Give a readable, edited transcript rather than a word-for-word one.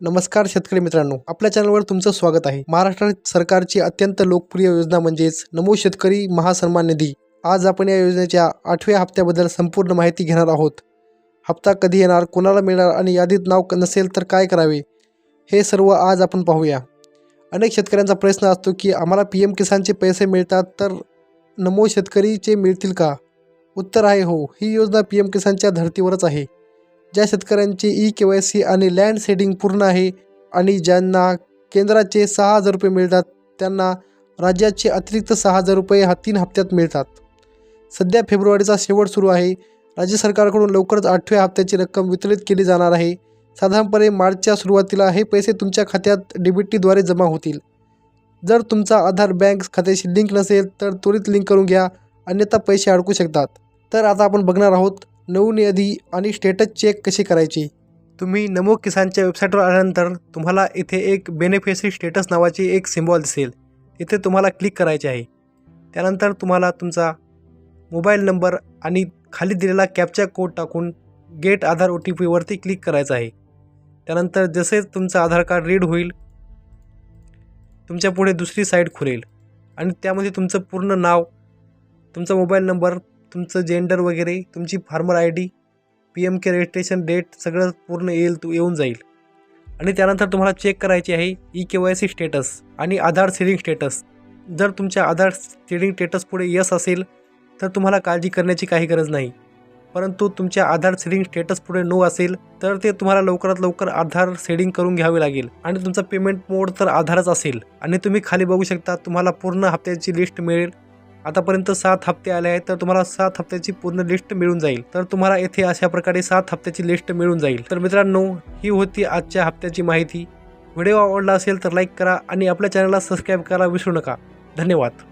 नमस्कार शेतकरी मित्रांनो, आपल्या चॅनलवर तुमचं स्वागत आहे। महाराष्ट्र सरकारची अत्यंत लोकप्रिय योजना म्हणजेच नमो शेतकरी महासन्मान निधी। आज आपण या योजनेच्या 8व्या हप्त्याबद्दल संपूर्ण माहिती घेणार आहोत। हप्ता कधी येणार, कोणाला मिळणार आणि यादीत नाव नसेल तर काय करावे, हे सर्व आज आपण पाहूया। अनेक शेतकऱ्यांचा प्रश्न असतो की आम्हाला PM किसानचे पैसे मिळतात तर नमो शेतकरीचे मिळतील का? उत्तर आहे हो, ही योजना PM किसानच्या धर्तीवरच आहे। ज्या शेतकऱ्यांची eKYC आणि लँड सेडिंग पूर्ण आहे आणि ज्यांना केंद्राचे 6,000 रुपये मिळतात त्यांना राज्याचे अतिरिक्त 6,000 रुपये 3 हप्त्यात मिळतात। सध्या फेब्रुवारीचा शेवट सुरू आहे। राज्य सरकारकडून लवकरच 8व्या हप्त्याची रक्कम वितरित केली जाणार आहे। साधारणपणे मार्चच्या सुरुवातीला हे पैसे तुमच्या खात्यात DBTद्वारे जमा होतील। जर तुमचा आधार बँक खात्याशी लिंक नसेल तर त्वरित लिंक करून घ्या, अन्यथा पैसे अडकू शकतात। तर आता आपण बघणार आहोत नवीन यादी आणि स्टेटस चेक कसे करायचे। तुम्ही नमो किसानच्या वेबसाईटवर आल्यानंतर तुम्हाला इथे एक बेनिफिशरी स्टेटस नावाची एक सिम्बॉल दिसेल, इथे तुम्हाला क्लिक करायचे आहे। त्यानंतर तुम्हाला तुमचा मोबाईल नंबर आणि खाली दिलेला कॅप्चा कोड टाकून गेट आधार OTP वरती क्लिक करायचं आहे। त्यानंतर जसे तुमचं आधार कार्ड रीड होईल, तुमच्या पुढे दुसरी साईट खुलेल आणि त्यामध्ये तुमचं पूर्ण नाव, तुमचा मोबाईल नंबर, तुमचं जेंडर वगैरे, तुमची farmer ID, PMK registration date सगळं पूर्ण येऊन जाईल। आणि त्यानंतर तुम्हाला चेक करायची आहे eKYC स्टेटस आणि आधार सीडिंग स्टेटस। जर तुमच्या आधार सीडिंग स्टेटस पुढे यस असेल तर तुम्हाला काळजी करण्याची काही गरज नाही, परंतु तुमच्या आधार सीडिंग स्टेटस पुढे नो असेल तर ते तुम्हाला लवकरात लवकर आधार सीडिंग करून घ्यावे लागेल। आणि तुमचा पेमेंट मोड तर आधारच असेल। आणि तुम्ही खाली बघू शकता तुम्हाला पूर्ण हप्त्याची लिस्ट मिळेल। आतापर्यंत 7 हप्ते आले आहेत तर तुम्हाला 7 हप्त्याची पूर्ण लिस्ट मिळून जाईल। तर तुम्हाला येथे अशा प्रकारे 7 हप्त्याची लिस्ट मिळून जाईल। तर मित्रांनो, ही होती आजच्या हप्त्याची माहिती। व्हिडिओ आवडला असेल तर लाईक करा आणि आपल्या चॅनलला सबस्क्राईब करायला विसरू नका। धन्यवाद।